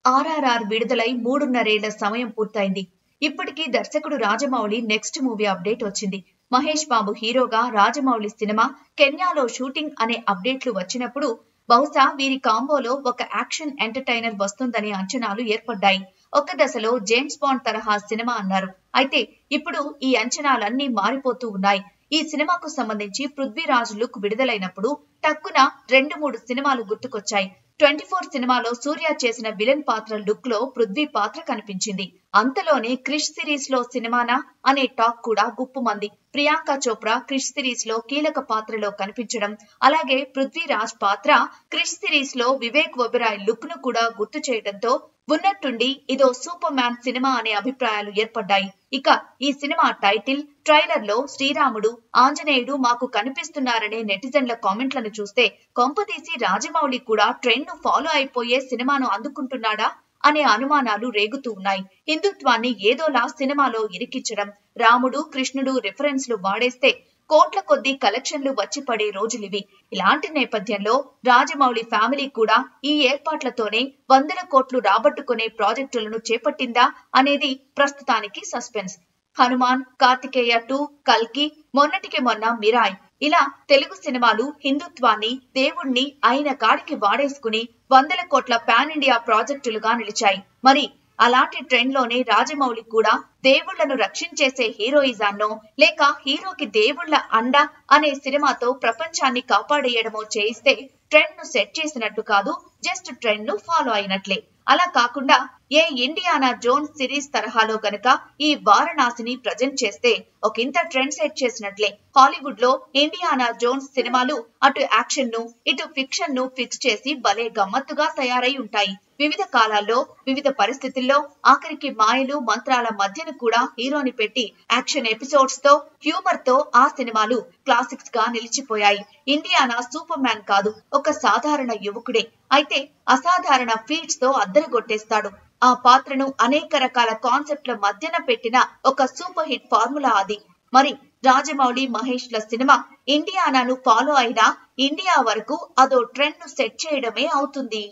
ఆర్ఆర్ఆర్ విడుదలై 3.5 సమయం పూర్తయింది. ఇప్పటికీ దర్శకుడు రాజమౌళి నెక్స్ట్ మూవీ అప్డేట్ వచ్చింది. మహేష్ బాబు హీరోగా రాజమౌళి సినిమా కెన్యాలో షూటింగ్ అనే అప్డేట్లు వచ్చినప్పుడు బహుశా వీరి కాంబోలో ఒక యాక్షన్ ఎంటర్టైనర్ వస్తుందనే అంచనాలు ఏర్పడ్డాయి. ఒక దశలో జేమ్స్ బాండ్ తరహా సినిమా అన్నారు. అయితే ఇప్పుడు ఈ అంచనాలన్నీ మారిపోతూ ఉన్నాయి. ఈ సినిమాకు సంబంధించి పృథ్వీరాజ్ లుక్ విడుదలైనప్పుడు టక్కున 2-3 సినిమాలు గుర్తుకొచ్చాయి. 24 సినిమాలో సూర్య చేసిన విలన్ పాత్ర లుక్ లో పృథ్వీ పాత్ర కనిపించింది. అంతలోనే క్రిష్ సిరీస్ లో సినిమానా అనే టాక్ కూడా గుప్పుమంది. ప్రియాంక చోప్రా క్రిష్ సిరీస్ లో కీలక పాత్రలో కనిపించడం, అలాగే పృథ్వీరాజ్ పాత్ర క్రిష్ సిరీస్ లో వివేక్ ఒబెరాయ్ లుక్ ను కూడా గుర్తు చేయడంతో ఉన్నట్టుండి ఇదో సూపర్ మ్యాన్ సినిమా అనే అభిప్రాయాలు ఏర్పడ్డాయి. ఇక ఈ సినిమా టైటిల్, ట్రైలర్ లో శ్రీరాముడు, ఆంజనేయుడు మాకు కనిపిస్తున్నారనే నెటిజన్ల కామెంట్లను చూస్తే కొంపదీసి రాజమౌళి కూడా ట్రెండ్ ను ఫాలో అయిపోయే సినిమాను అందుకుంటున్నాడా అనే అనుమానాలు రేగుతూ ఉన్నాయి. హిందుత్వాన్ని ఏదోలా సినిమాలో ఇరికించడం, రాముడు కృష్ణుడు రిఫరెన్స్లు వాడేస్తే కోట్ల కొద్దీ కలెక్షన్లు వచ్చి పడే రోజులివి. ఇలాంటి నేపథ్యంలో రాజమౌళి ఫ్యామిలీ కూడా ఈ ఏర్పాట్లతోనే 100 కోట్లు రాబట్టుకునే ప్రాజెక్టులను చేపట్టిందా అనేది ప్రస్తుతానికి సస్పెన్స్. హనుమాన్, కార్తికేయ 2, కల్కి, మొన్నటికి మొన్న మిరాయ్, ఇలా తెలుగు సినిమాలు హిందుత్వాన్ని, దేవుణ్ణి అయిన కాడికి వాడేసుకుని 100 కోట్ల పాన్ ఇండియా ప్రాజెక్టులుగా నిలిచాయి. మరి అలాంటి ట్రెండ్ లోనే రాజమౌళి కూడా దేవుళ్లను రక్షించేసే హీరోయిజాన్నో లేక హీరోకి దేవుళ్ల అండ అనే సినిమాతో ప్రపంచాన్ని కాపాడేయడమో చేయిస్తే ట్రెండ్ ను సెట్ చేసినట్టు కాదు, జస్ట్ ట్రెండ్ ను ఫాలో అయినట్లే. అలా కాకుండా ఏ ఇండియానా జోన్స్ సిరీస్ తరహాలో గనక ఈ వారణాసిని ప్రజెంట్ చేస్తే ఒకంత ట్రెండ్ సెట్ చేసినట్లే. హాలీవుడ్ లో ఇండియానా జోన్స్ సినిమాలు అటు యాక్షన్ ను ఇటు ఫిక్షన్ ను ఫిక్స్ చేసి భలే గమ్మత్తుగా తయారై ఉంటాయి. వివిధ కాలాల్లో వివిధ పరిస్థితుల్లో ఆఖరికి మాయలు మంత్రాల మధ్యన కూడా హీరోని పెట్టి యాక్షన్ ఎపిసోడ్స్ తో హ్యూమర్ తో ఆ సినిమాలు క్లాసిక్స్ గా నిలిచిపోయాయి. ఇండియానా సూపర్ మ్యాన్ కాదు, ఒక సాధారణ యువకుడే. అయితే అసాధారణ ఫీట్స్ తో అద్దరగొట్టేస్తాడు. ఆ పాత్రను అనేక రకాల కాన్సెప్ట్ల మధ్యన పెట్టిన ఒక సూపర్ హిట్ ఫార్ములా అది. మరి రాజమౌళి మహేష్ ల సినిమా ఇండియానాను ఫాలో అయినా ఇండియా వరకు అదో ట్రెండ్ ను సెట్ చేయడమే అవుతుంది.